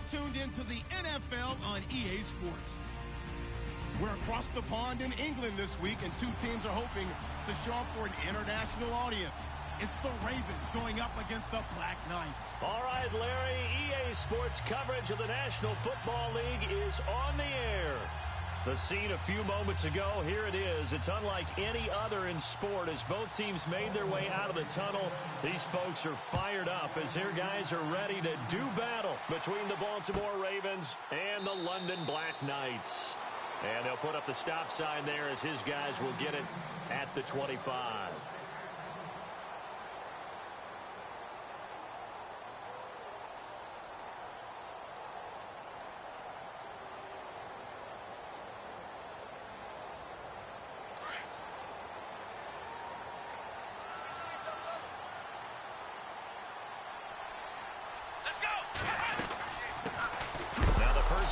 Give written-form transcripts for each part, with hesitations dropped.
tuned into the NFL on EA Sports. We're across the pond in England this week, and two teams are hoping to show off for an international audience. It's the Ravens going up against the Black Knights. All right, Larry, EA Sports coverage of the National Football League is on the air. The scene a few moments ago, here it is. It's unlike any other in sport as both teams made their way out of the tunnel. These folks are fired up as their guys are ready to do battle between the Baltimore Ravens and the London Black Knights. And they'll put up the stop sign there as his guys will get it at the 25.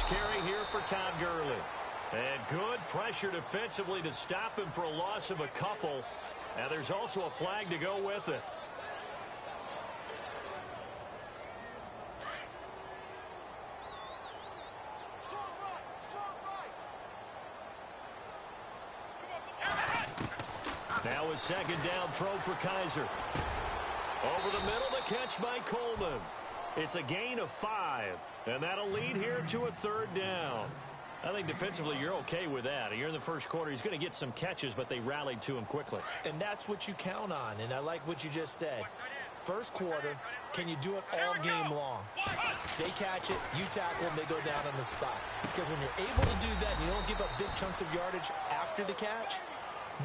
Carry here for Todd Gurley. And good pressure defensively to stop him for a loss of a couple. And there's also a flag to go with it. Now a second down throw for Kaiser. Over the middle to catch by Coleman. It's a gain of 5, and that'll lead here to a third down. I think defensively you're okay with that. Here in the first quarter, he's going to get some catches, but they rallied to him quickly. And that's what you count on, and I like what you just said. First quarter, can you do it all game long? They catch it, you tackle them, they go down on the spot. Because when you're able to do that, you don't give up big chunks of yardage after the catch.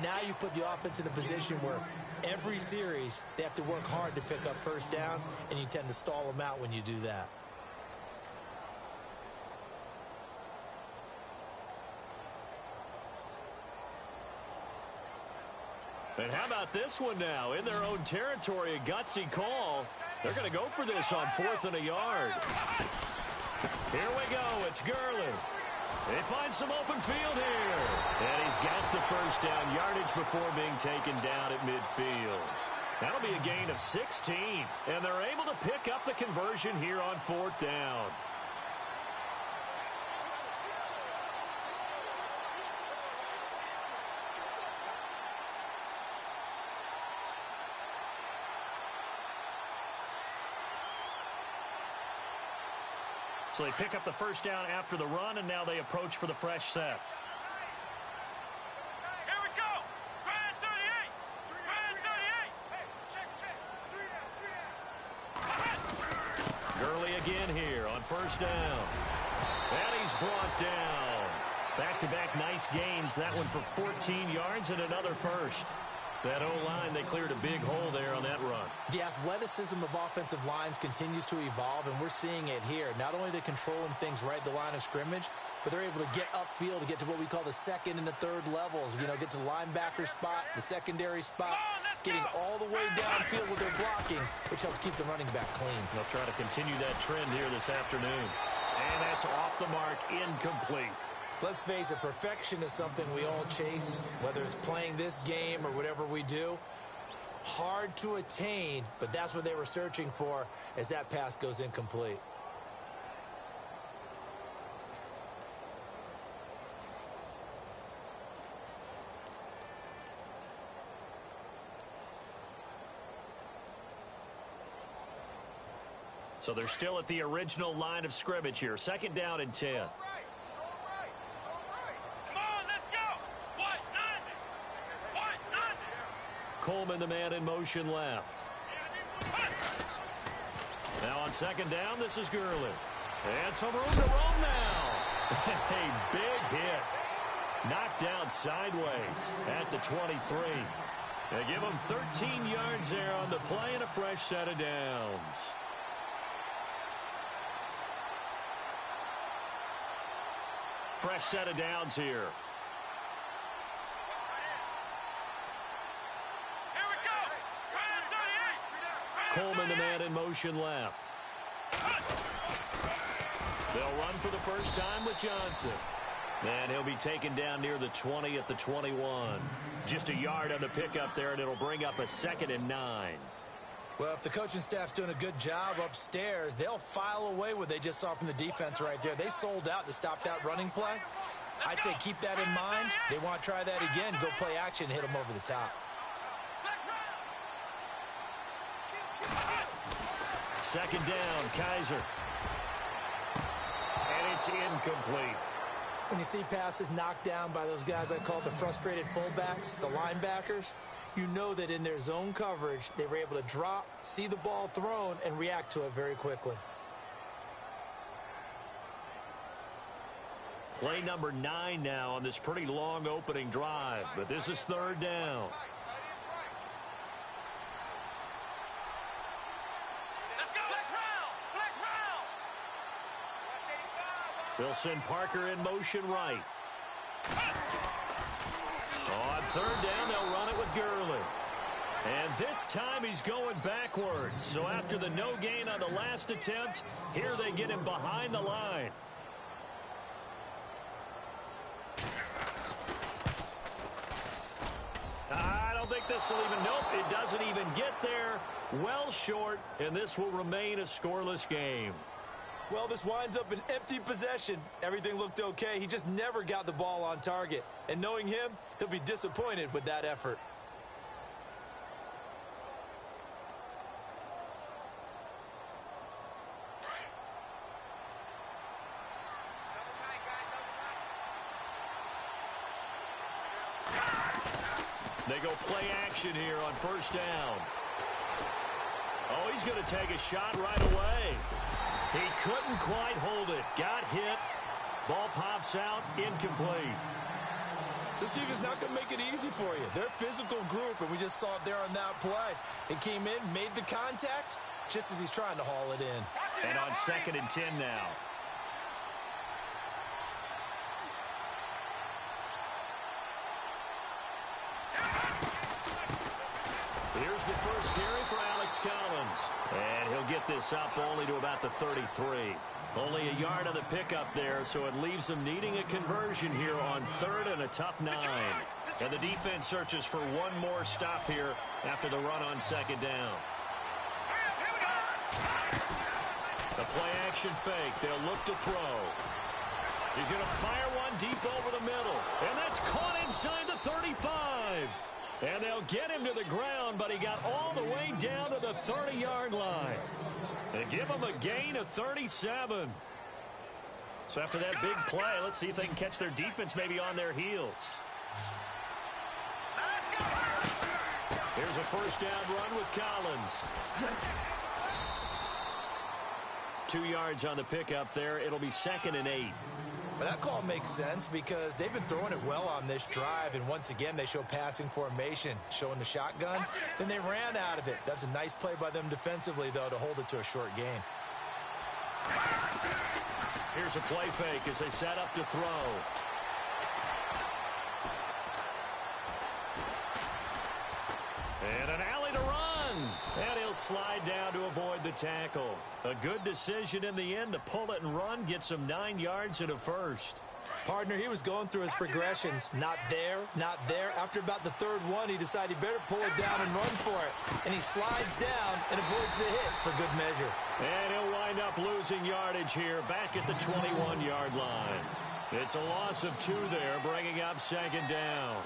Now you put the offense in a position where every series they have to work hard to pick up first downs, and you tend to stall them out when you do that. And how about this one now? In their own territory, a gutsy call. They're going to go for this on 4th and a yard. Here we go. It's Gurley. They find some open field here. And he's got the first down yardage before being taken down at midfield. That'll be a gain of 16. And they're able to pick up the conversion here on 4th down. So they pick up the first down after the run, and now they approach for the fresh set. Here we go. Grand 38. Grand 38. Gurley again here on first down. And he's brought down. Back-to-back nice gains. That one for 14 yards and another first. That O-line, they cleared a big hole there on that run. The athleticism of offensive lines continues to evolve, and we're seeing it here. Not only are they controlling things right at the line of scrimmage, but they're able to get upfield to get to what we call the second and the third levels. You know, get to the linebacker spot, the secondary spot, getting all the way downfield with their blocking, which helps keep the running back clean. They'll try to continue that trend here this afternoon. And that's off the mark, incomplete. Let's face it, perfection is something we all chase, whether it's playing this game or whatever we do. Hard to attain, but that's what they were searching for as that pass goes incomplete. So they're still at the original line of scrimmage here. Second down and 10. Coleman, the man in motion left. Now on second down, this is Gurley. And some room to roam now. A big hit. Knocked down sideways at the 23. They give him 13 yards there on the play and a fresh set of downs. Fresh set of downs here. Coleman, the man in motion left. They'll run for the first time with Johnson. And he'll be taken down near the 20 at the 21. Just a yard on the pickup there, and it'll bring up a 2nd and 9. Well, if the coaching staff's doing a good job upstairs, they'll file away what they just saw from the defense right there. They sold out to stop that running play. I'd say keep that in mind. They want to try that again, go play action, hit them over the top. Second down, Kaiser. And it's incomplete. When you see passes knocked down by those guys I call the frustrated fullbacks, the linebackers, you know that in their zone coverage, they were able to drop, see the ball thrown, and react to it very quickly. Play number 9 now on this pretty long opening drive, but this is third down. They'll send Parker in motion right. On third down, they'll run it with Gurley. And this time he's going backwards. So after the no gain on the last attempt, here they get him behind the line. I don't think this will even, nope, it doesn't even get there. Well short, and this will remain a scoreless game. Well, this winds up an empty possession. Everything looked okay. He just never got the ball on target. And knowing him, he'll be disappointed with that effort. They go play action here on first down. Oh, he's going to take a shot right away. He couldn't quite hold it. Got hit. Ball pops out. Incomplete. This defense not going to make it easy for you. They're a physical group, and we just saw it there on that play. He came in, made the contact, just as he's trying to haul it in. And on 2nd and 10 now. Here's the first carry for Alex Collins. And he'll get this up only to about the 33. Only a yard on the pickup there, so it leaves them needing a conversion here on 3rd and a tough 9. And the defense searches for one more stop here after the run on 2nd down. The play action fake. They'll look to throw. He's going to fire one deep over the middle. And that's caught inside the 35. And they'll get him to the ground, but he got all the way down to the 30-yard line. They give him a gain of 37. So after that big play, let's see if they can catch their defense maybe on their heels. Here's a first down run with Collins. 2 yards on the pickup there. It'll be 2nd and 8. But that call makes sense because they've been throwing it well on this drive, and once again they show passing formation, showing the shotgun. Then they ran out of it. That's a nice play by them defensively, though, to hold it to a short gain. Here's a play fake as they set up to throw. And an alley to run. And he'll slide down to avoid the tackle. A good decision in the end to pull it and run. Gets him 9 yards and a first. Partner, he was going through his progressions. Not there, not there. After about the 3rd one, he decided he better pull it down and run for it. And he slides down and avoids the hit for good measure. And he'll wind up losing yardage here back at the 21-yard line. It's a loss of 2 there, bringing up 2nd down.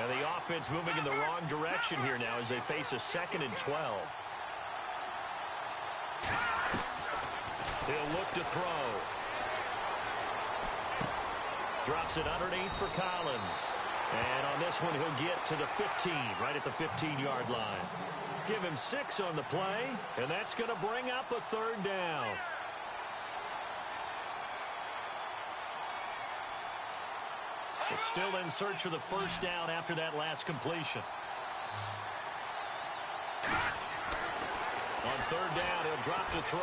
And the offense moving in the wrong direction here now as they face a 2nd and 12. He'll look to throw. Drops it underneath for Collins. And on this one, he'll get to the 15, right at the 15-yard line. Give him 6 on the play, and that's going to bring up a 3rd down. They're still in search of the first down after that last completion. On 3rd down, he'll drop to throw.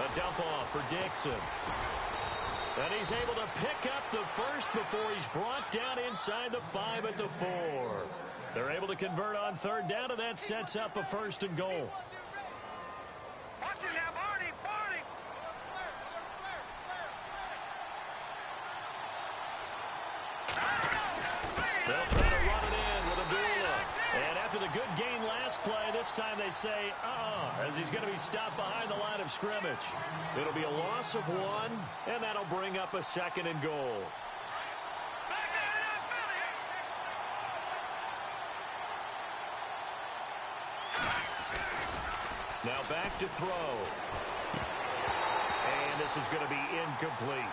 A dump off for Dixon. And he's able to pick up the first before he's brought down inside the 5 at the 4. They're able to convert on 3rd down, and that sets up a 1st and goal. They'll try to run it in with a time they say, as he's going to be stopped behind the line of scrimmage. It'll be a loss of 1, and that'll bring up a 2nd and goal. Now back to throw. And this is going to be incomplete.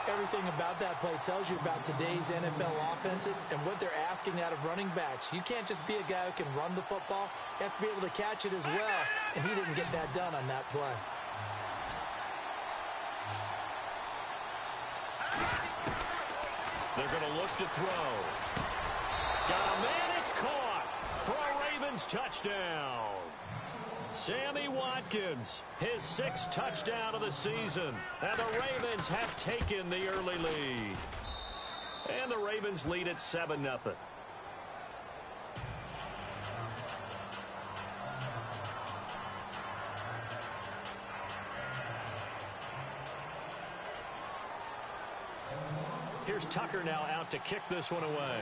Everything about that play tells you about today's NFL offenses and what they're asking out of running backs. You can't just be a guy who can run the football. You have to be able to catch it as well, and he didn't get that done on that play. They're going to look to throw. Got a man, it's caught for a Ravens touchdown. Sammy Watkins, his 6th touchdown of the season. And the Ravens have taken the early lead. And the Ravens lead at 7-0. Here's Tucker now out to kick this one away.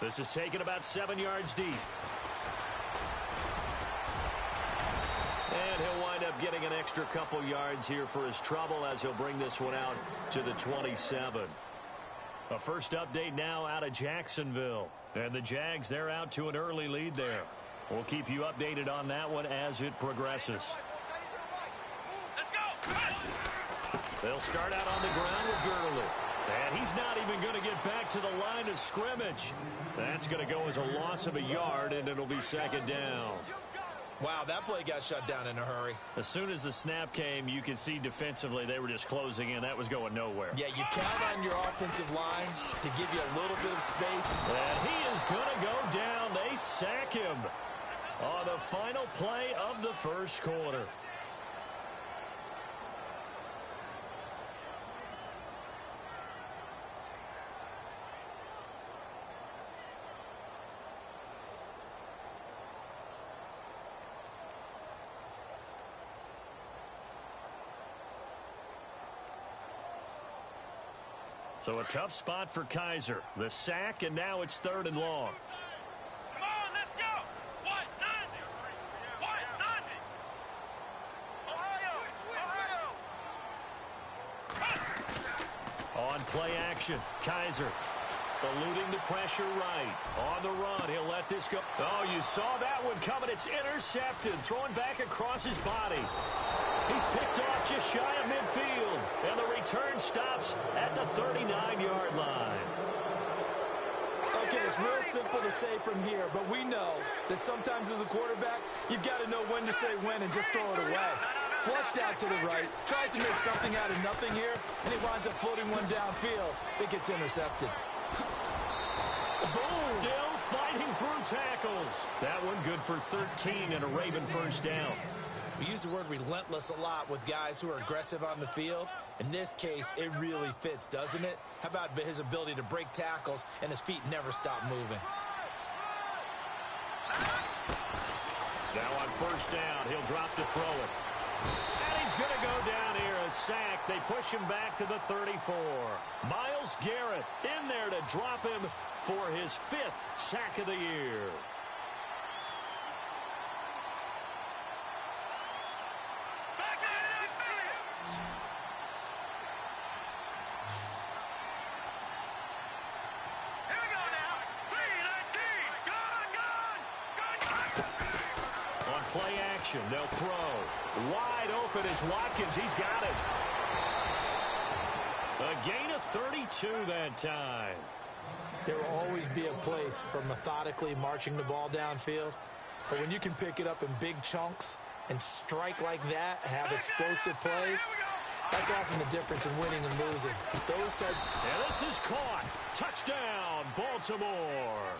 This is taken about 7 yards deep. And he'll wind up getting an extra couple yards here for his trouble as he'll bring this one out to the 27. A first update now out of Jacksonville. And the Jags, they're out to an early lead there. We'll keep you updated on that one as it progresses. They'll start out on the ground with Gurley. And he's not even going to get back to the line of scrimmage. That's going to go as a loss of a yard, and it'll be 2nd down. Wow, that play got shut down in a hurry. As soon as the snap came, you could see defensively they were just closing in. That was going nowhere. Yeah, you count on your offensive line to give you a little bit of space. And he is going to go down. They sack him on the final play of the first quarter. So a tough spot for Kaiser. The sack, and now it's 3rd and long. Come on, let's go. 190. 190. Ohio. On play action, Kaiser eluding the pressure right. On the run, he'll let this go. Oh, you saw that one coming. It's intercepted. Throwing back across his body. He's picked off just shy of midfield. And the return stops at the 39-yard line. Okay, it's real simple to say from here, but we know that sometimes as a quarterback, you've got to know when to say when and just throw it away. Flushed out to the right, tries to make something out of nothing here, and he winds up floating one downfield. It gets intercepted. Boom! Still fighting through tackles. That one good for 13 and a Raven first down. We use the word relentless a lot with guys who are aggressive on the field. In this case, it really fits, doesn't it? How about his ability to break tackles and his feet never stop moving? Now on first down, he'll drop to throw it. And he's going to go down here, a sack. They push him back to the 34. Myles Garrett in there to drop him for his 5th sack of the year. Play action. They'll throw. Wide open is Watkins. He's got it. A gain of 32 that time. There will always be a place for methodically marching the ball downfield. But when you can pick it up in big chunks and strike like that, have explosive plays, that's often the difference in winning and losing. Those types. And this is caught. Touchdown, Baltimore.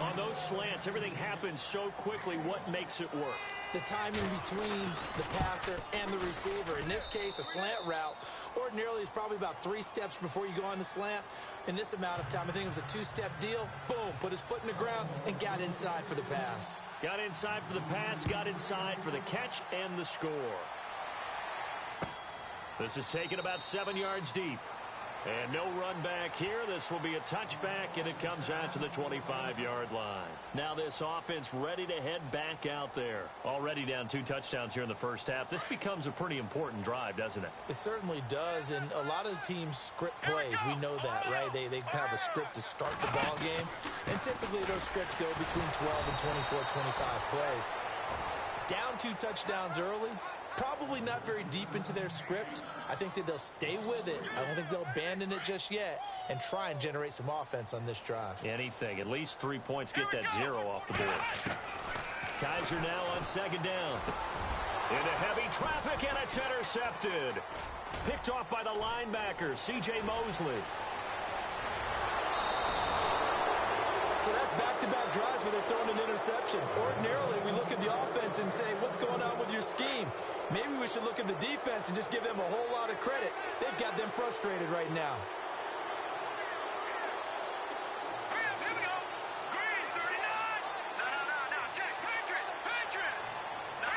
On those slants, everything happens so quickly. What makes it work? The timing between the passer and the receiver. In this case, a slant route ordinarily is probably about 3 steps before you go on the slant. In this amount of time, I think it was a 2-step deal. Boom, put his foot in the ground and got inside for the pass. Got inside for the pass, got inside for the catch and the score. This is taken about 7 yards deep. And no run back here. This will be a touchback, and it comes out to the 25-yard line. Now this offense ready to head back out there. Already down 2 touchdowns here in the first half. This becomes a pretty important drive, doesn't it? It certainly does, and a lot of the teams script plays. We know that, right? They have a script to start the ball game, and typically those scripts go between 12 and 24, 25 plays. Down 2 touchdowns early, probably not very deep into their script. I think that they'll stay with it. I don't think they'll abandon it just yet and try and generate some offense on this drive. Anything. At least 3 points. Get that 0 off the board. Kaiser now on second down. Into heavy traffic, and it's intercepted. Picked off by the linebacker, C.J. Mosley. So that's back-to-back drives where they're throwing an interception. Ordinarily, we look at the offense and say, what's going on with your scheme? Maybe we should look at the defense and just give them a whole lot of credit. They've got them frustrated right now. Here we go. Green, 39. No. Check. Patriot. No.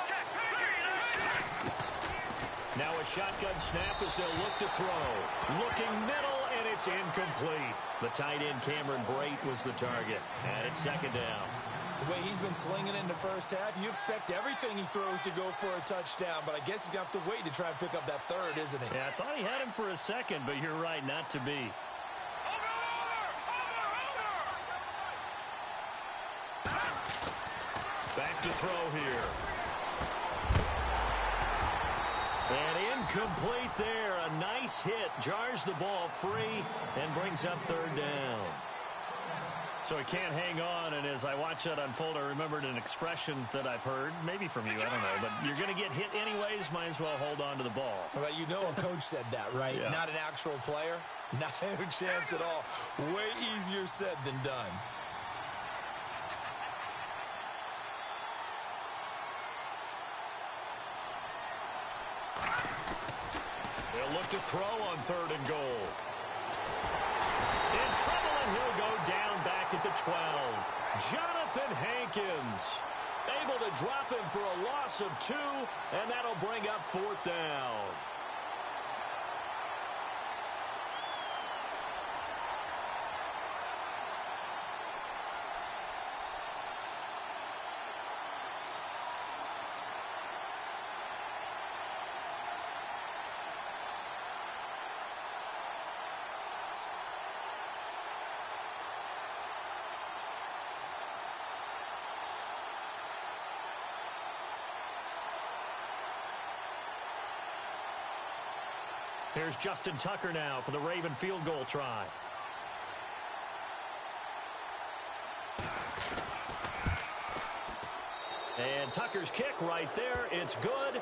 Check. Patriot. Now a shotgun snap as they'll look to throw. Looking middle, and it's incomplete. The tight end, Cameron Brate, was the target. And it's second down. The way he's been slinging it in the first half, you expect everything he throws to go for a touchdown, but I guess he's going to have to wait to try and pick up that third, isn't he? Yeah, I thought he had him for a second, but you're right, not to be. Back to throw here. And incomplete there. A nice hit. Jars the ball free and brings up third down. So he can't hang on, and as I watch that unfold, I remembered an expression that I've heard, maybe from you, I don't know, but you're going to get hit anyways, might as well hold on to the ball. Well, you know a coach said that, right? Yeah. Not an actual player. Not a chance at all. Way easier said than done. They'll look to throw on third and goal. In trouble, and he'll go down back at the 12. Jonathan Hankins able to drop him for a loss of 2, and that'll bring up fourth down. Here's Justin Tucker now for the Raven field goal try. And Tucker's kick right there. It's good.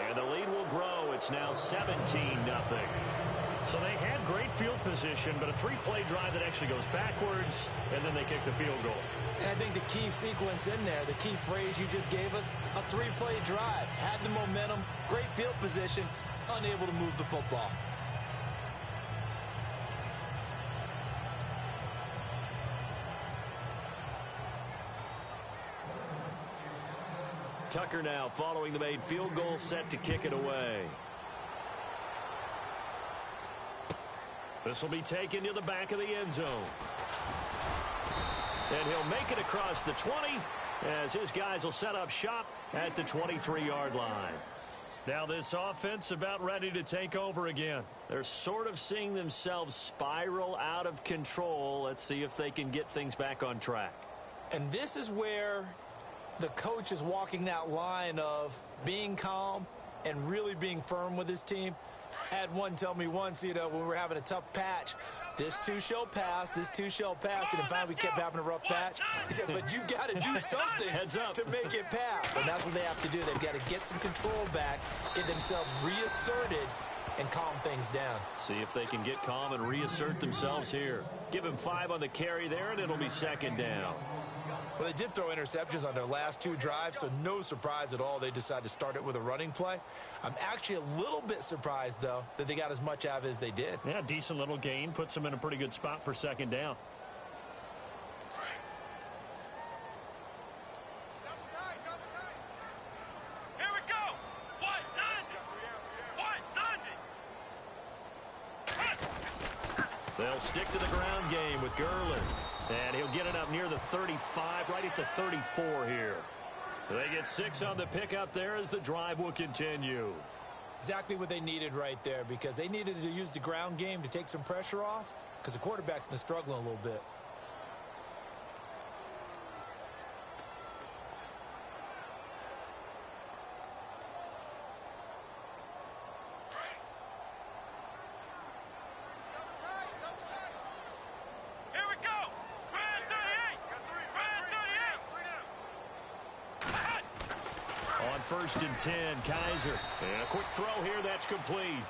And the lead will grow. It's now 17-0. So they had great field position, but a 3-play drive that actually goes backwards, and then they kick the field goal. And I think the key sequence in there, the key phrase you just gave us, a 3-play drive. Had the momentum, great field position, unable to move the football. Tucker now following the made field goal, set to kick it away. This will be taken to the back of the end zone. And he'll make it across the 20 as his guys will set up shop at the 23-yard line. Now this offense about ready to take over again. They're sort of seeing themselves spiral out of control. Let's see if they can get things back on track. And this is where the coach is walking that line of being calm and really being firm with his team. I had one tell me once, when we were having a tough patch, this too shall pass, this too shall pass, and then finally we kept having a rough patch. He said, but you got to do something to make it pass. And that's what they have to do. They've got to get some control back, get themselves reasserted, and calm things down. See if they can get calm and reassert themselves here. Give him 5 on the carry there, and it'll be second down. Well, they did throw interceptions on their last 2 drives, so no surprise at all they decided to start it with a running play. I'm actually a little bit surprised, though, that they got as much out of it as they did. Yeah, decent little gain. Puts them in a pretty good spot for second down. Here we go. What? 90. They'll stick to the ground game with Gurley. And he'll get it up near the 35, right at the 34 here. They get 6 on the pickup there as the drive will continue. Exactly what they needed right there, because they needed to use the ground game to take some pressure off, because the quarterback's been struggling a little bit. First and 10, Kaiser. And a quick throw here, that's complete.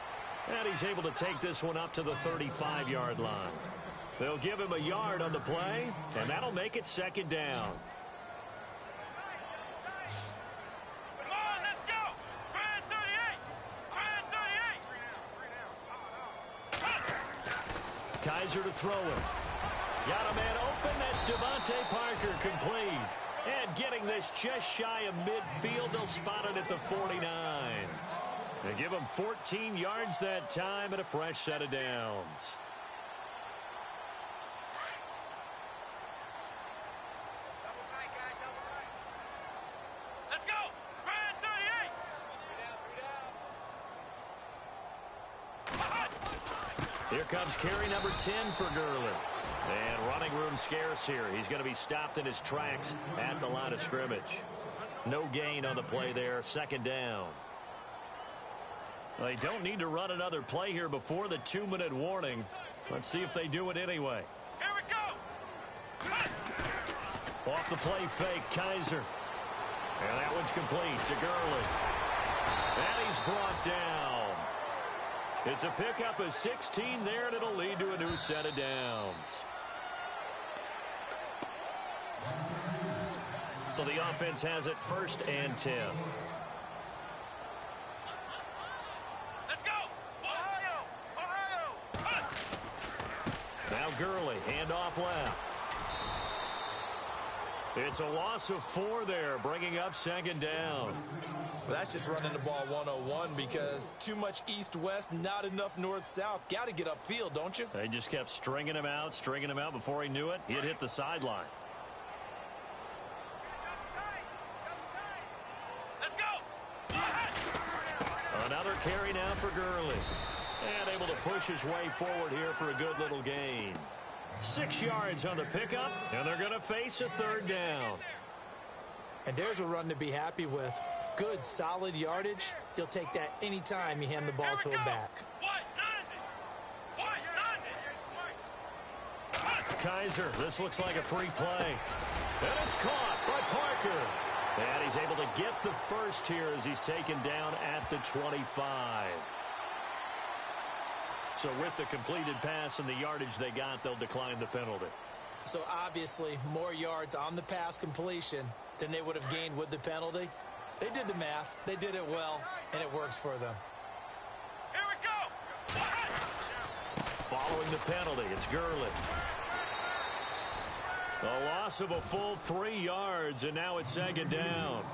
And he's able to take this one up to the 35-yard line. They'll give him a yard on the play, and that'll make it second down. Come on, let's go! Brand 38! Kaiser to throw it. Got a man open, that's Devontae Parker, complete. And getting this just shy of midfield, they'll spot it at the 49. They give him 14 yards that time and a fresh set of downs. Let's go! Brand 38! Here comes carry number 10 for Gurley. And running room scarce here. He's going to be stopped in his tracks at the line of scrimmage. No gain on the play there. Second down. They don't need to run another play here before the 2-minute warning. Let's see if they do it anyway. Here we go! Off the play fake, Kaiser. And that one's complete to Gurley. And he's brought down. It's a pickup of 16 there, and it'll lead to a new set of downs. So the offense has it first and 10. Let's go! Ohio! Now Gurley, handoff left. It's a loss of 4 there, bringing up second down. Well, that's just running the ball 101 because too much east-west, not enough north-south. Got to get upfield, don't you? They just kept stringing him out before he knew it. He'd hit the sideline. Another carry now for Gurley. And able to push his way forward here for a good little gain. 6 yards on the pickup, and they're going to face a third down. And there's a run to be happy with. Good, solid yardage. He'll take that anytime you hand the ball to a back. Kaiser, this looks like a free play. And it's caught by Parker. And he's able to get the first here as he's taken down at the 25. So with the completed pass and the yardage they got, they'll decline the penalty. So obviously more yards on the pass completion than they would have gained with the penalty. They did the math. They did it well, and it works for them. Here we go! Following the penalty, it's Gurley. A loss of a full 3 yards, and now it's second down.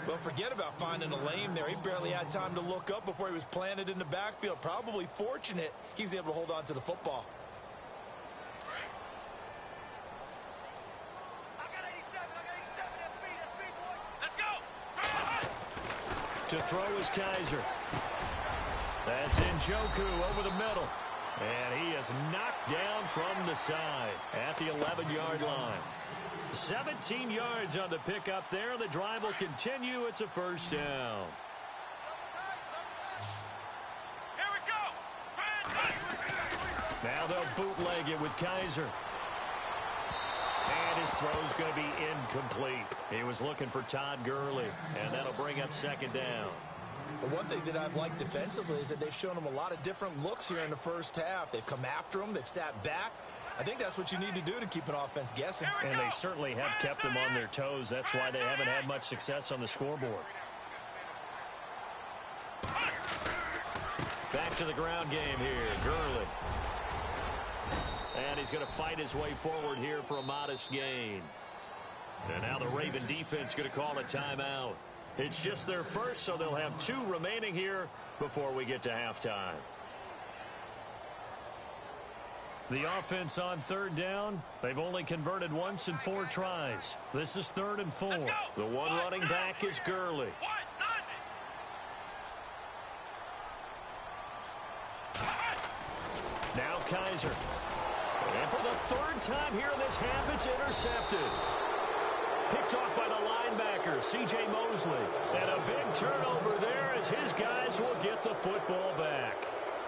Well, forget about finding a lane there. He barely had time to look up before he was planted in the backfield. Probably fortunate he was able to hold on to the football. To throw is Kaiser. That's Njoku over the middle. And he is knocked down from the side at the 11-yard line. 17 yards on the pickup there. The drive will continue. It's a first down. Here we go! Now they'll bootleg it with Kaiser. And his throw's going to be incomplete. He was looking for Todd Gurley, and that'll bring up second down. The one thing that I've liked defensively is that they've shown him a lot of different looks here in the first half. They've come after him. They've sat back. I think that's what you need to do to keep an offense guessing. And they certainly have kept them on their toes. That's why they haven't had much success on the scoreboard. Back to the ground game here. Gurley. And he's going to fight his way forward here for a modest gain. And now the Raven defense going to call a timeout. It's just their first, so they'll have 2 remaining here before we get to halftime. The offense on third down, they've only converted once in 4 tries. This is 3rd and 4. The one running back is Gurley. Now Kaiser. And for the 3rd time here in this half, it's intercepted. Picked off by the linebacker, C.J. Mosley. And a big turnover there as his guys will get the football back.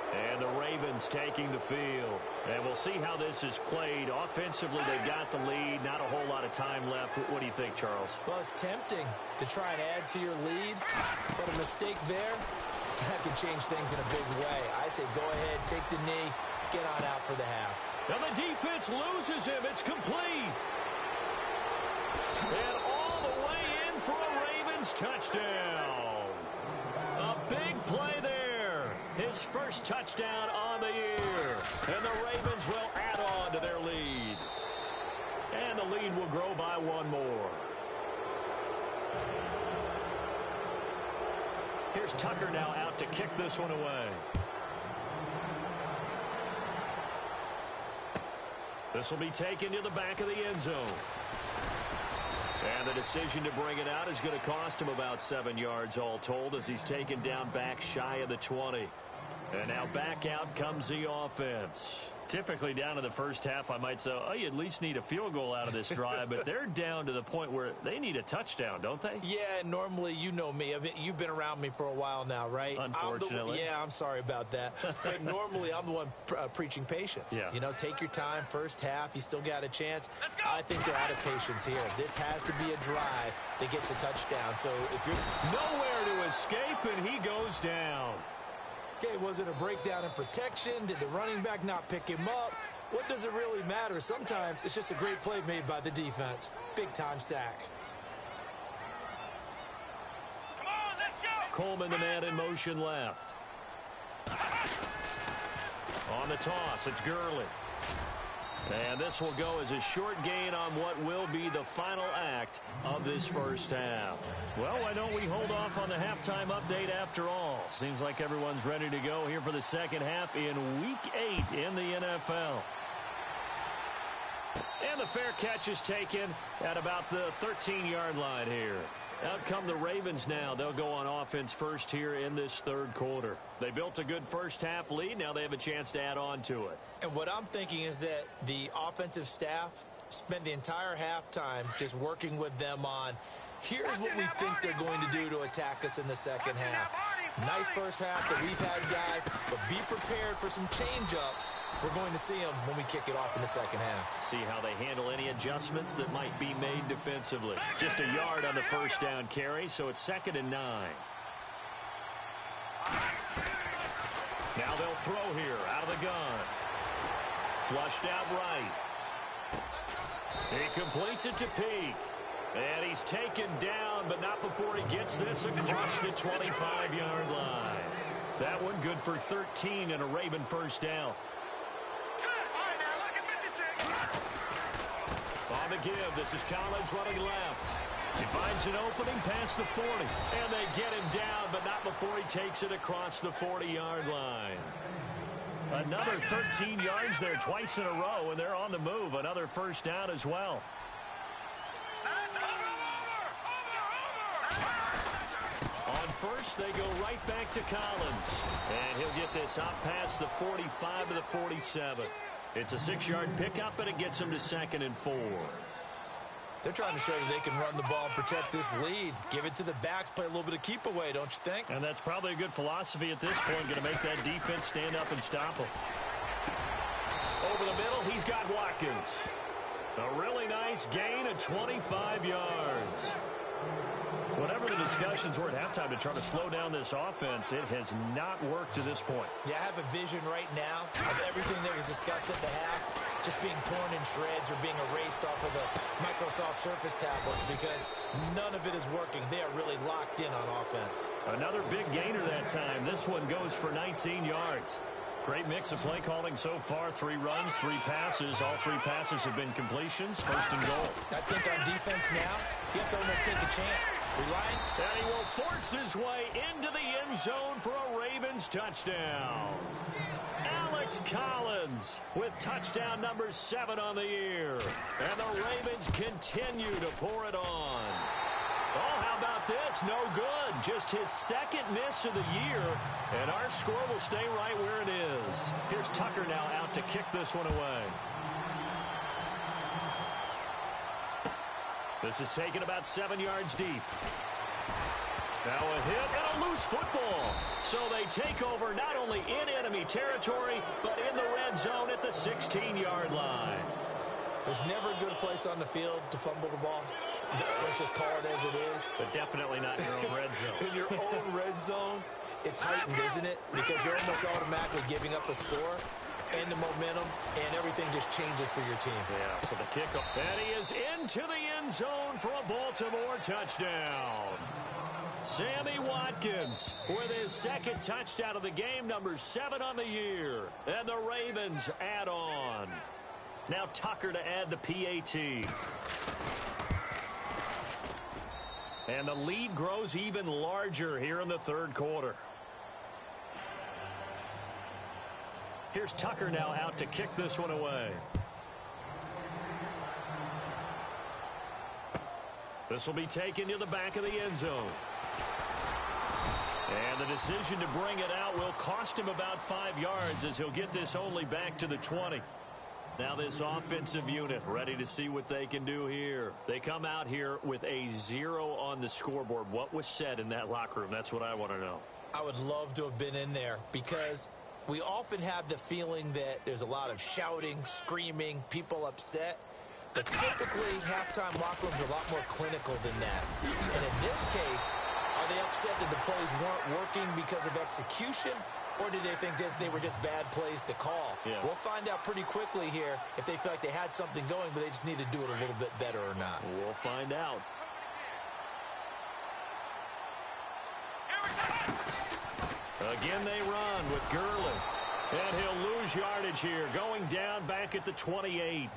And the Ravens taking the field. And we'll see how this is played. Offensively, they've got the lead. Not a whole lot of time left. What do you think, Charles? Well, it's tempting to try and add to your lead, but a mistake there, that can change things in a big way. I say go ahead, take the knee, get on out for the half. And the defense loses him. It's complete. And all the way in for a Ravens touchdown. A big play there. His first touchdown on the year. And the Ravens will add on to their lead. And the lead will grow by 1 more. Here's Tucker now out to kick this one away. This will be taken to the back of the end zone. And the decision to bring it out is going to cost him about 7 yards all told as he's taken down back shy of the 20. And now back out comes the offense. Typically down in the first half, I might say, oh, you at least need a field goal out of this drive. But they're down to the point where they need a touchdown, don't they? Yeah, normally, you know me. I mean, you've been around me for a while now, right? Unfortunately. I'm sorry about that. But normally, I'm the one preaching patience. Yeah. You know, take your time. First half, you still got a chance. I think they're out of patience here. This has to be a drive that gets a touchdown. So if you're nowhere to escape, and he goes down. Okay, was it a breakdown in protection? Did the running back not pick him up? What does it really matter? Sometimes it's just a great play made by the defense. Big-time sack. Come on, let's go. Coleman, the man in motion left. On the toss, it's Gurley. And this will go as a short gain on what will be the final act of this first half. Well, why don't we hold off on the halftime update after all? Seems like everyone's ready to go here for the second half in Week 8 in the NFL. And the fair catch is taken at about the 13-yard line here. Out come the Ravens now. They'll go on offense first here in this 3rd quarter. They built a good first half lead. Now they have a chance to add on to it. And what I'm thinking is that the offensive staff spent the entire halftime just working with them on, here's what we think they're going to do to attack us in the second half. Nice first half that we've had, guys, but be prepared for some change-ups. We're going to see them when we kick it off in the second half. See how they handle any adjustments that might be made defensively. Just a yard on the first down carry, so it's 2nd and 9. Now they'll throw here out of the gun. Flushed out right. He completes it to Peak. And he's taken down, but not before he gets this across the 25-yard line. That one good for 13 and a Raven first down. On the give, this is Collins running left. He finds an opening past the 40. And they get him down, but not before he takes it across the 40-yard line. Another 13 yards there twice in a row, and they're on the move. Another first down as well. On first, they go right back to Collins. And he'll get this out past the 45 to the 47. It's a 6-yard pickup, and it gets him to 2nd and 4. They're trying to show you they can run the ball and protect this lead. Give it to the backs, play a little bit of keep away, don't you think? And that's probably a good philosophy at this point, going to make that defense stand up and stop him. Over the middle, he's got Watkins. A really nice gain of 25 yards. Whatever the discussions were at halftime to try to slow down this offense, it has not worked to this point. Yeah, I have a vision right now of everything that was discussed at the half just being torn in shreds or being erased off of the Microsoft Surface tablets because none of it is working. They are really locked in on offense. Another big gainer that time. This one goes for 19 yards. Great mix of play calling so far. 3 runs, 3 passes. All 3 passes have been completions. 1st and goal. I think on defense now, you have to almost take a chance. Relying. And he will force his way into the end zone for a Ravens touchdown. Alex Collins with touchdown number 7 on the year. And the Ravens continue to pour it on. Oh, how about this? No good. Just his second miss of the year. And our score will stay right where it is. Here's Tucker now out to kick this one away. This is taken about 7 yards deep. Now a hit and a loose football. So they take over not only in enemy territory, but in the red zone at the 16-yard line. There's never a good place on the field to fumble the ball. Let's just call it as it is. But definitely not in your own red zone. In your own red zone, it's heightened, isn't it? Because you're almost automatically giving up a score and the momentum, and everything just changes for your team. Yeah, so the kickoff. And he is into the end zone for a Baltimore touchdown. Sammy Watkins with his second touchdown of the game, number 7 on the year. And the Ravens add on. Now Tucker to add the PAT. And the lead grows even larger here in the third quarter. Here's Tucker now out to kick this one away. This will be taken to the back of the end zone. And the decision to bring it out will cost him about 5 yards as he'll get this only back to the 20. Now this offensive unit ready to see what they can do here. They come out here with a 0 on the scoreboard. What was said in that locker room? That's what I want to know. I would love to have been in there because we often have the feeling that there's a lot of shouting, screaming, people upset. But typically, halftime locker rooms are a lot more clinical than that. And in this case, are they upset that the plays weren't working because of execution? Or did they think they were just bad plays to call? Yeah. We'll find out pretty quickly here if they feel like they had something going, but they just need to do it a little bit better or not. We'll find out. Again, they run with Gurley. And he'll lose yardage here, going down back at the 28.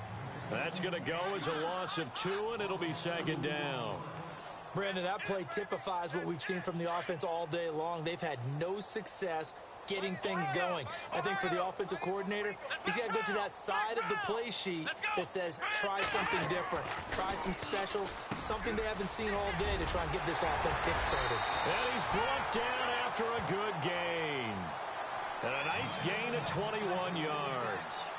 That's going to go as a loss of 2, and it'll be second down. Brandon, that play typifies what we've seen from the offense all day long. They've had no success getting things going. I think for the offensive coordinator, he's got to go to that side of the play sheet that says try something different, try some specials, something they haven't seen all day to try and get this offense kick-started. And he's brought down after a good gain. And a nice gain of 21 yards.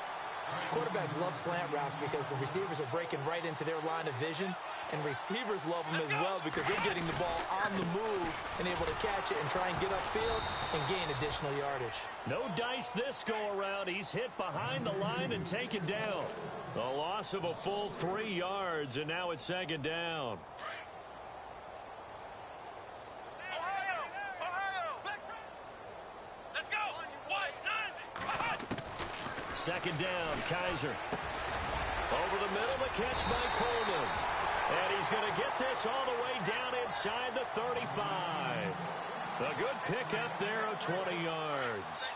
Quarterbacks love slant routes because the receivers are breaking right into their line of vision, and receivers love them as well because they're getting the ball on the move and able to catch it and try and get upfield and gain additional yardage. No dice this go-around. He's hit behind the line and taken down. A loss of a full 3 yards, and now it's second down. Second down, Kaiser. Over the middle, the catch by Coleman. And he's going to get this all the way down inside the 35. A good pickup there of 20 yards.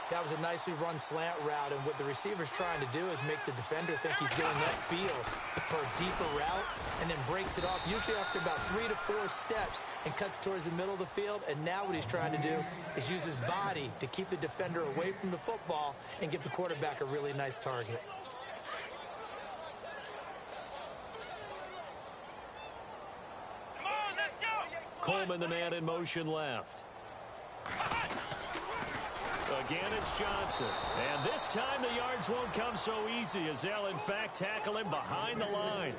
That was a nicely run slant route, and what the receiver's trying to do is make the defender think he's going upfield for a deeper route and then breaks it off, usually after about 3 to 4 steps, and cuts towards the middle of the field. And now what he's trying to do is use his body to keep the defender away from the football and give the quarterback a really nice target. Coleman, the man in motion left. Again, it's Johnson. And this time the yards won't come so easy as they'll, in fact, tackle him behind the line.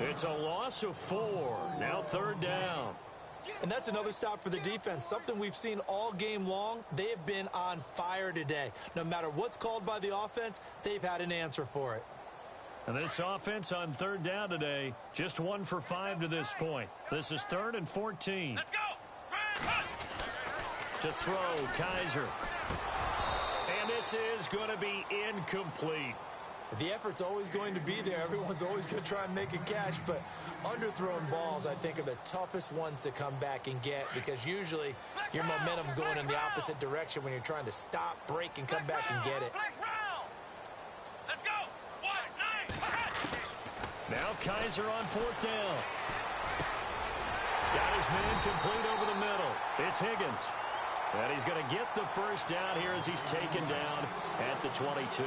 It's a loss of 4. Now third down. And that's another stop for the defense, something we've seen all game long. They have been on fire today. No matter what's called by the offense, they've had an answer for it. And this offense on third down today, just 1 for 5 to this point. This is 3rd and 14. Let's go. To throw, Kaiser. And this is going to be incomplete. The effort's always going to be there. Everyone's always going to try and make a catch, but underthrown balls, I think, are the toughest ones to come back and get because usually your momentum's going in the opposite direction when you're trying to stop, break, and come back and get it. Let's go. 1-9. Now Kaiser on 4th down. Got his man complete over the middle. It's Higgins. And he's going to get the first down here as he's taken down at the 22.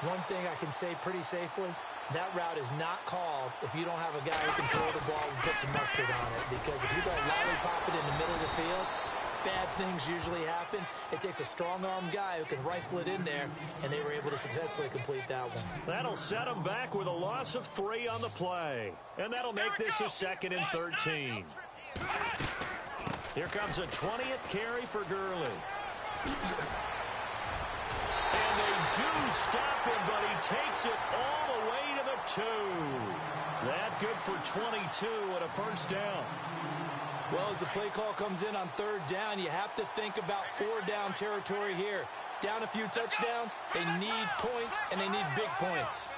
One thing I can say pretty safely, that route is not called if you don't have a guy who can throw the ball and put some mustard on it. Because if you don't lollipop it in the middle of the field, bad things usually happen. It takes a strong-arm guy who can rifle it in there, and they were able to successfully complete that one. That'll set him back with a loss of 3 on the play. And that'll make this a 2nd and 13. Here comes a 20th carry for Gurley. And they do stop him, but he takes it all the way to the 2. That good for 22 and a first down. Well, as the play call comes in on 3rd down, you have to think about 4-down territory here. Down a few touchdowns, they need points, and they need big points.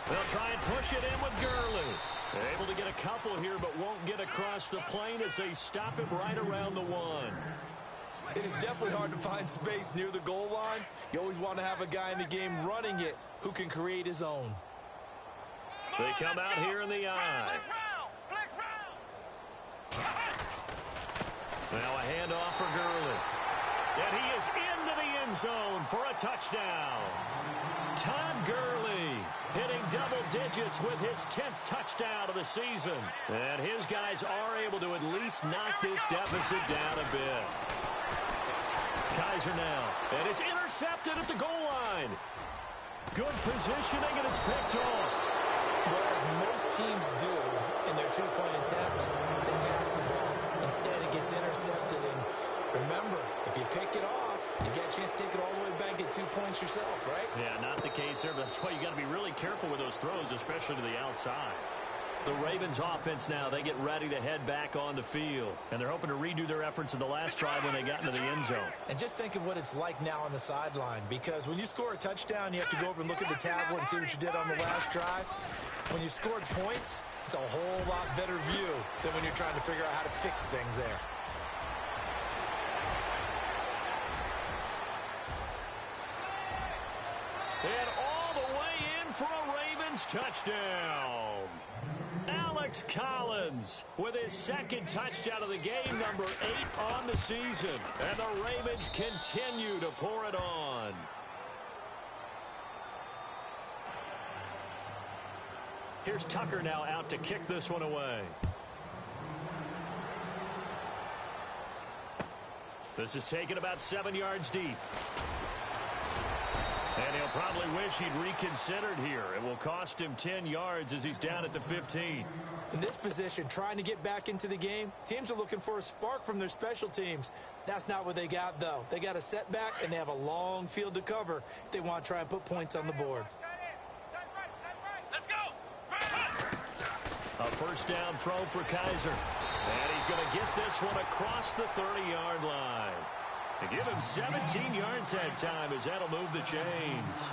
They'll try and push it in with Gurley. They're able to get a couple here, but won't get across the plane as they stop him right around the 1. It is definitely hard to find space near the goal line. You always want to have a guy in the game running it who can create his own. They come out here in the eye. Now a handoff for Gurley. And he is into the end zone for a touchdown. Todd Gurley hitting double digits with his 10th touchdown of the season. And his guys are able to at least knock this deficit down a bit. Kaiser now. And it's intercepted at the goal line. Good positioning, and it's picked off. Well, as most teams do in their 2-point attempt, they pass the ball. Instead, it gets intercepted. And remember, if you pick it off, you get a chance to take it all the way back and get 2 points yourself, right? Yeah, not the case there. That's why you got to be really careful with those throws, especially to the outside. The Ravens offense now, they get ready to head back on the field. And they're hoping to redo their efforts in the last drive when they got into the end zone. And just think of what it's like now on the sideline. Because when you score a touchdown, you have to go over and look at the tablet and see what you did on the last drive. When you scored points, it's a whole lot better view than when you're trying to figure out how to fix things there. And all the way in for a Ravens touchdown. Alex Collins with his 2nd touchdown of the game, number 8 on the season. And the Ravens continue to pour it on. Here's Tucker now out to kick this one away. This is taken about 7 yards deep. And he'll probably wish he'd reconsidered here. It will cost him 10 yards as he's down at the 15. In this position, trying to get back into the game, teams are looking for a spark from their special teams. That's not what they got, though. They got a setback, and they have a long field to cover if they want to try and put points on the board. A first down throw for Kaiser. And he's going to get this one across the 30-yard line. To give him 17 yards that time as that'll move the chains.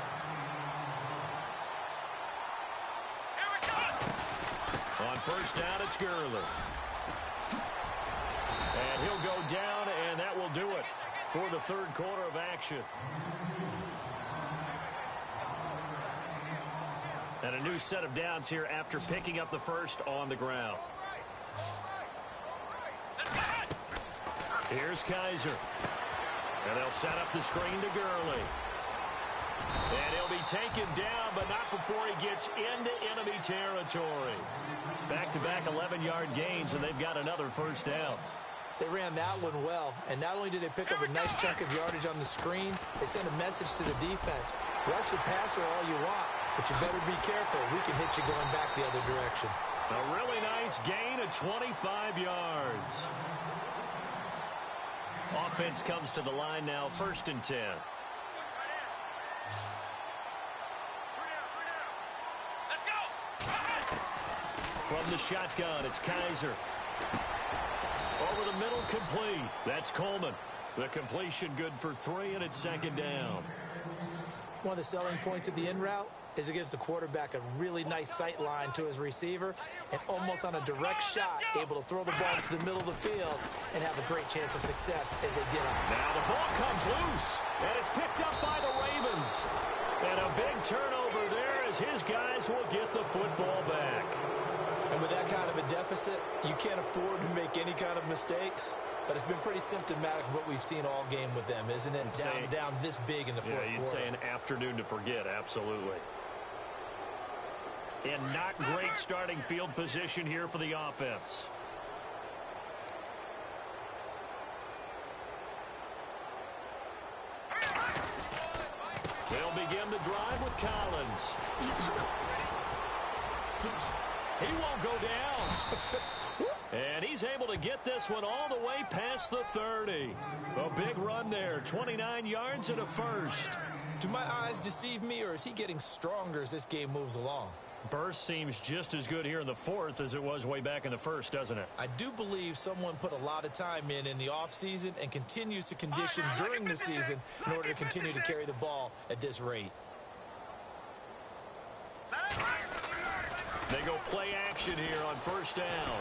On first down, it's Gurley. And he'll go down, and that will do it for the 3rd quarter of action. And a new set of downs here after picking up the first on the ground. Here's Kaiser. And they'll set up the screen to Gurley. And he'll be taken down, but not before he gets into enemy territory. Back-to-back 11-yard gains, and they've got another first down. They ran that one well, and not only did they pick up a nice chunk of yardage on the screen, they sent a message to the defense. Rush the passer all you want, but you better be careful. We can hit you going back the other direction. A really nice gain of 25 yards. Offense comes to the line now, 1st and 10. From the shotgun, it's Kaiser. Over the middle, complete. That's Coleman. The completion good for 3, and it's 2nd down. One of the selling points of the in route is it gives the quarterback a really nice sight line to his receiver and almost on a direct shot able to throw the ball to the middle of the field and have a great chance of success as they did on it. Now the ball comes loose, and it's picked up by the Ravens. And a big turnover there as his guys will get the football back. And with that kind of a deficit, you can't afford to make any kind of mistakes. But it's been pretty symptomatic of what we've seen all game with them, isn't it? Down this big in the fourth quarter. Yeah, you'd say an afternoon to forget, absolutely. And not great starting field position here for the offense. They'll begin the drive with Collins. He won't go down. And he's able to get this one all the way past the 30. A big run there, 29 yards and a first. Do my eyes deceive me, or is he getting stronger as this game moves along? Burst seems just as good here in the fourth as it was way back in the first, doesn't it? I do believe someone put a lot of time in the offseason and continues to condition during the season in order to continue to carry the ball at this rate. They go play action here on first down.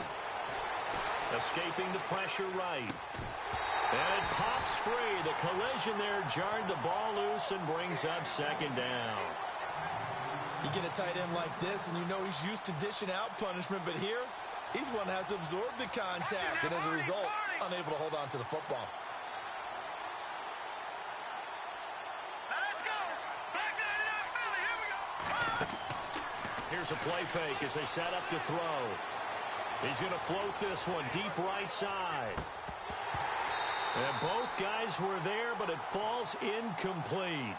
Escaping the pressure right. And it pops free. The collision there jarred the ball loose and brings up second down. You get a tight end like this, and you know he's used to dishing out punishment, but here, he's one that has to absorb the contact, and as a result, unable to hold on to the football. Let's go. Back nine out, Philly. Here we go. Here's a play fake as they set up to throw. He's going to float this one deep right side. And both guys were there, but it falls incomplete.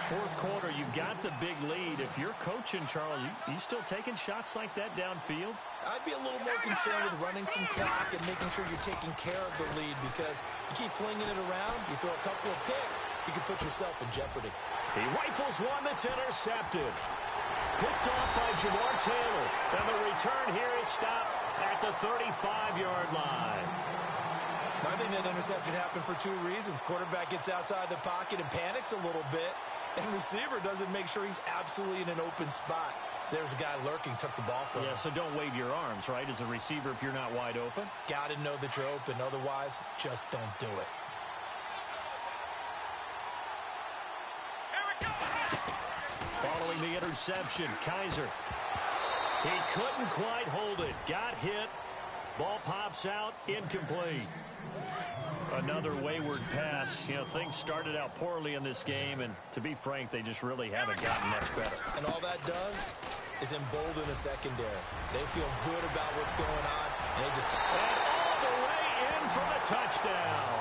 Fourth quarter, you've got the big lead. If you're coaching, Charles, you still taking shots like that downfield? I'd be a little more concerned with running some clock and making sure you're taking care of the lead, because you keep flinging it around, you throw a couple of picks, you can put yourself in jeopardy. He rifles one that's intercepted. Picked off by Jamar Taylor. And the return here is stopped at the 35-yard line. I think that interception happened for two reasons. Quarterback gets outside the pocket and panics a little bit, and receiver doesn't make sure he's absolutely in an open spot. So there's a guy lurking, took the ball from him. Yeah, so don't wave your arms, right, as a receiver if you're not wide open. Got to know that you're open. Otherwise, just don't do it. Following the interception, Kaiser. He couldn't quite hold it. Got hit. Ball pops out, incomplete. Another wayward pass. You know, things started out poorly in this game, and to be frank, they just really haven't gotten much better. And all that does is embolden a secondary. They feel good about what's going on, and they just... And all the way in for the touchdown.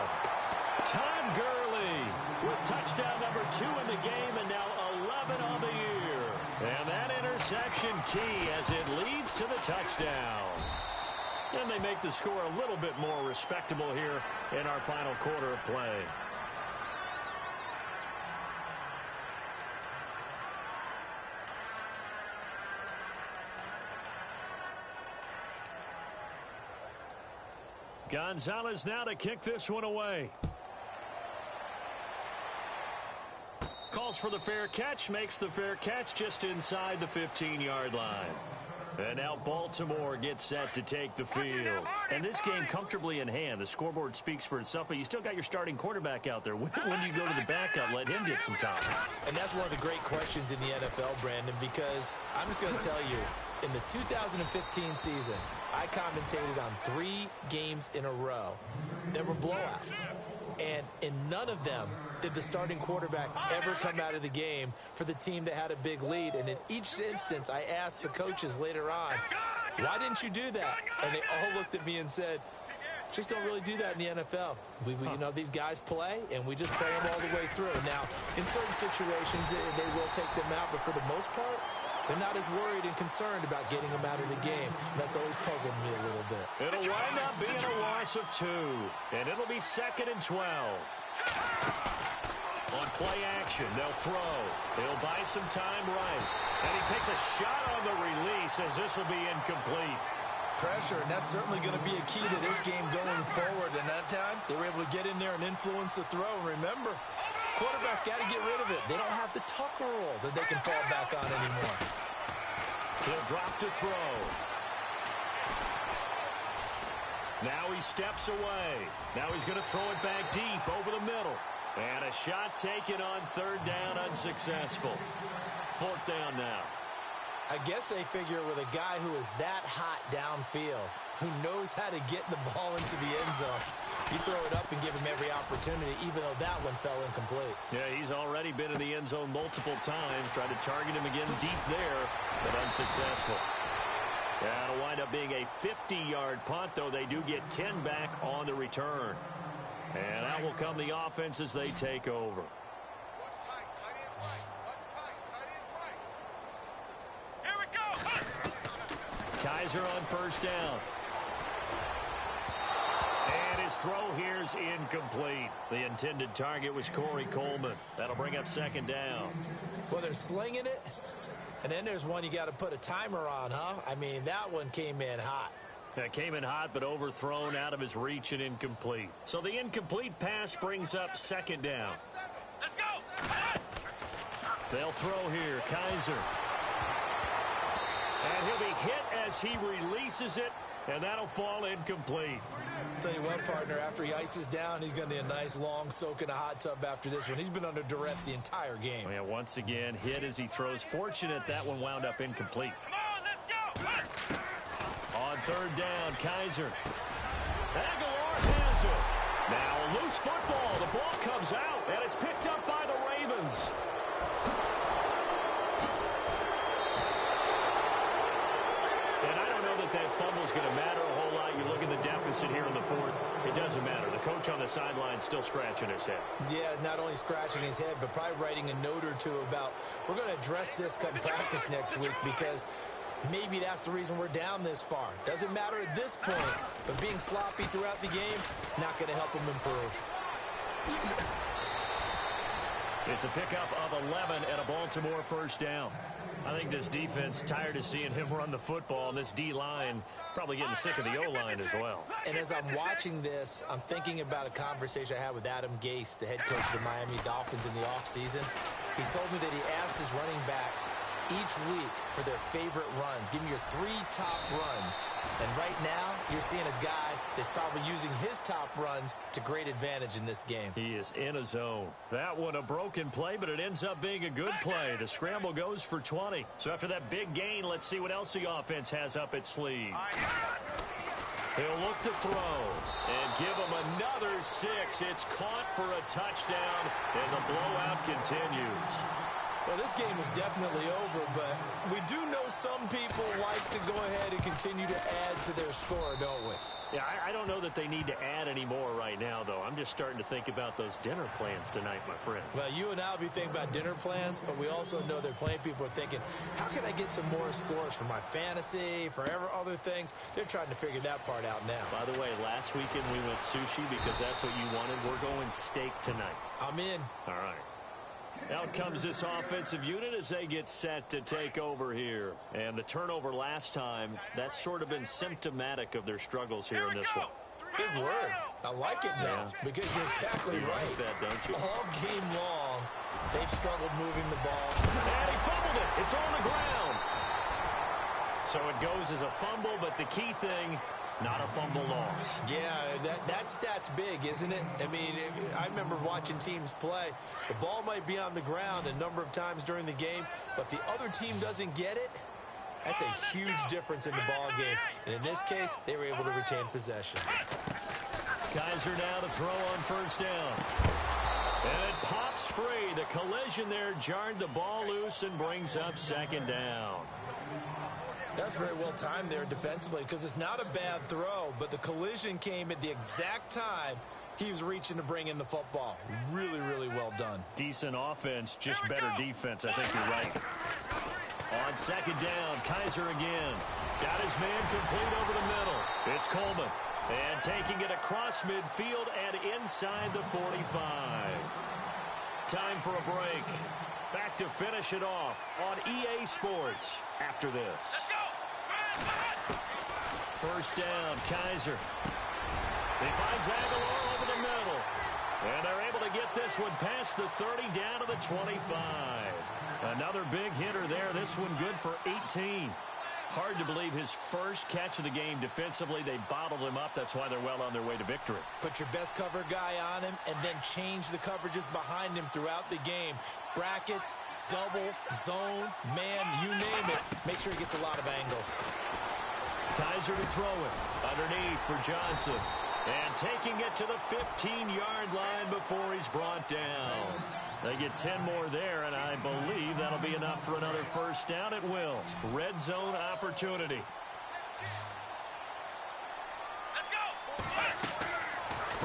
Todd Gurley with touchdown number 2 in the game, and now 11 on the year. And that interception key as it leads to the touchdown. And they make the score a little bit more respectable here in our final quarter of play. Gonzalez now to kick this one away. Calls for the fair catch, makes the fair catch just inside the 15-yard line. And now Baltimore gets set to take the field. And this game comfortably in hand. The scoreboard speaks for itself, but you still got your starting quarterback out there. When do you go to the backup, let him get some time? And that's one of the great questions in the NFL, Brandon, because I'm just going to tell you, in the 2015 season, I commentated on 3 games in a row. There were blowouts. And in none of them did the starting quarterback ever come out of the game for the team that had a big lead. And in each instance, I asked the coaches later on, why didn't you do that? And they all looked at me and said, just don't really do that in the NFL. You know, these guys play, and we just play them all the way through. Now, in certain situations, they will take them out, but for the most part, they're not as worried and concerned about getting them out of the game. And that's always puzzled me a little bit. It'll wind up being a loss of 2. And it'll be 2nd and 12. On play action, they'll throw. They'll buy some time right. And he takes a shot on the release as this will be incomplete. Pressure, and that's certainly going to be a key to this game going forward. And that time, they were able to get in there and influence the throw. And remember, quarterbacks got to get rid of it. They don't have the Tucker rule that they can fall back on anymore. He'll drop to throw. Now he steps away. Now he's going to throw it back deep over the middle. And a shot taken on 3rd down, unsuccessful. 4th down now. I guess they figure with a guy who is that hot downfield, who knows how to get the ball into the end zone, you throw it up and give him every opportunity, even though that one fell incomplete. Yeah, he's already been in the end zone multiple times. Tried to target him again deep there, but unsuccessful. Yeah, it'll wind up being a 50-yard punt, though they do get 10 back on the return. And out will come the offense as they take over. What's tight? Tight end right. What's tight? Tight end right. Here we go. Kaiser on first down. And his throw here's incomplete. The intended target was Corey Coleman. That'll bring up second down. Well, they're slinging it, and then there's one you got to put a timer on, huh? I mean, that one came in hot. That came in hot, but overthrown out of his reach and incomplete. So the incomplete pass brings up second down. Let's go. They'll throw here. Kaiser. And he'll be hit as he releases it, and that'll fall incomplete. Tell you what, partner, after he ices down, he's going to need a nice long soak in a hot tub after this one. He's been under duress the entire game. Yeah, once again, hit as he throws. Fortunate that one wound up incomplete. Come on, let's go. On third down, Kaiser. Aguilar has it. Now a loose football. The ball comes out, and it's picked up by the Ravens. And I don't know that fumble's going to matter a whole lot. You look at the deficit here in the fourth. It doesn't matter. The coach on the sideline still scratching his head. Yeah, not only scratching his head, but probably writing a note or two about, we're going to address this come practice next week, because maybe that's the reason we're down this far. Doesn't matter at this point, but being sloppy throughout the game, not going to help him improve. It's a pickup of 11 and a Baltimore first down. I think this defense tired of seeing him run the football, and this D-line probably getting sick of the O-line as well. And as I'm watching this, I'm thinking about a conversation I had with Adam Gase, the head coach of the Miami Dolphins in the offseason. He told me that he asked his running backs each week for their favorite runs. Give me your 3 top runs. And right now, you're seeing a guy that's probably using his top runs to great advantage in this game. He is in a zone. That one a broken play, but it ends up being a good play. The scramble goes for 20. So after that big gain, let's see what else the offense has up its sleeve. He'll look to throw and give him another 6. It's caught for a touchdown, and the blowout continues. Well, this game is definitely over, but we do know some people like to go ahead and continue to add to their score, don't we? Yeah, I don't know that they need to add any more right now, though. I'm just starting to think about those dinner plans tonight, my friend. Well, you and I will be thinking about dinner plans, but we also know that plenty of people are thinking, how can I get some more scores for my fantasy, for other things? They're trying to figure that part out now. By the way, last weekend we went sushi because that's what you wanted. We're going steak tonight. I'm in. All right. Out comes this offensive unit as they get set to take over here. And the turnover last time, that's sort of been symptomatic of their struggles here in this one. Good word. I like it now, because you're exactly right. Like that, don't you? All game long, they've struggled moving the ball. And he fumbled it. It's on the ground. So it goes as a fumble, but the key thing, not a fumble loss. Yeah, that stat's big, isn't it? I mean, I remember watching teams play. The ball might be on the ground a number of times during the game, but the other team doesn't get it. That's a huge difference in the ball game. And in this case, they were able to retain possession. Kaiser now to throw on first down. And it pops free. The collision there jarred the ball loose and brings up second down. That's very well timed there defensively, because it's not a bad throw, but the collision came at the exact time he was reaching to bring in the football. Really, really well done. Decent offense, just better defense. I think you're right. On second down, Kaiser again. Got his man complete over the middle. It's Coleman. And taking it across midfield and inside the 45. Time for a break. Back to finish it off on EA Sports after this. First down, Kaiser. He finds Aguilar over the middle. And they're able to get this one past the 30 down to the 25. Another big hitter there. This one good for 18. Hard to believe his first catch of the game defensively. They bottled him up. That's why they're well on their way to victory. Put your best cover guy on him and then change the coverages behind him throughout the game. Brackets, double, zone, man, you name it. Make sure he gets a lot of angles. Kaiser to throw it. Underneath for Johnson. And taking it to the 15-yard line before he's brought down. They get 10 more there, and I believe that'll be enough for another first down. It will. Red zone opportunity. Let's go.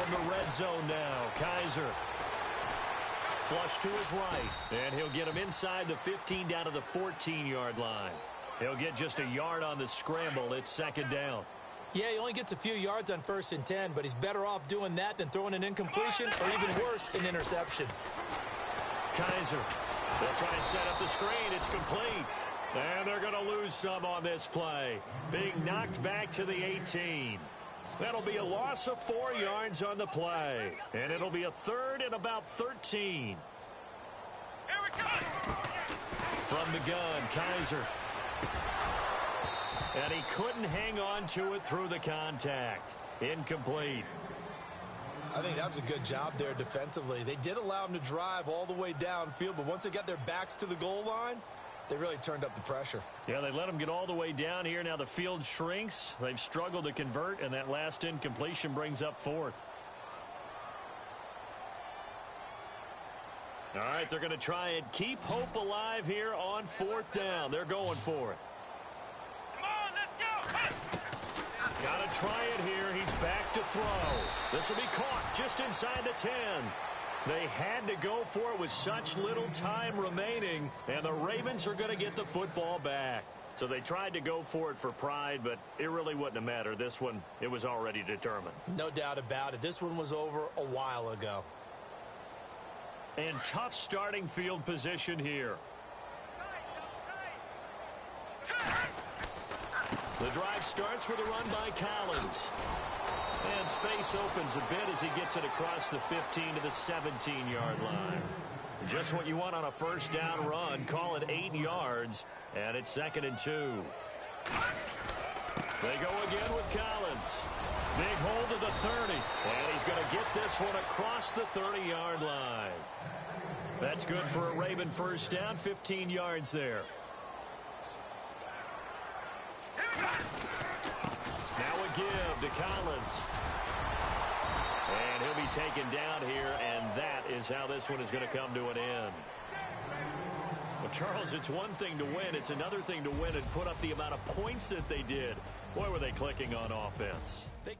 From the red zone now, Kaiser. Flush to his right, and he'll get him inside the 15 down to the 14-yard line. He'll get just a yard on the scramble. It's second down. Yeah, he only gets a few yards on 1st and 10, but he's better off doing that than throwing an incompletion or even worse, an interception. Kaiser. They'll try and set up the screen. It's complete. And they're going to lose some on this play. Being knocked back to the 18. That'll be a loss of 4 yards on the play. And it'll be a third and about 13. Here we go. From the gun, Kaiser. And he couldn't hang on to it through the contact. Incomplete. I think that was a good job there defensively. They did allow him to drive all the way downfield, but once they got their backs to the goal line, they really turned up the pressure. Yeah, they let him get all the way down here. Now the field shrinks. They've struggled to convert, and that last incompletion brings up 4th. All right, they're going to try and keep hope alive here on 4th down. They're going for it. Come on, let's go. Got to try it here. He's back to throw. This will be caught just inside the 10. They had to go for it with such little time remaining, and the Ravens are going to get the football back. So they tried to go for it for pride, but it really wouldn't have mattered. This one, it was already determined. No doubt about it. This one was over a while ago. And tough starting field position here. The drive starts with a run by Collins. And space opens a bit as he gets it across the 15 to the 17-yard line. Just what you want on a first down run. Call it 8 yards, and it's 2nd and 2. They go again with Collins. Big hold to the 30, and he's going to get this one across the 30-yard line. That's good for a Raven first down, 15 yards there. Now a give to Collins. And he'll be taken down here, and that is how this one is going to come to an end. Well, Charles, it's one thing to win. It's another thing to win and put up the amount of points that they did. Boy, were they clicking on offense. They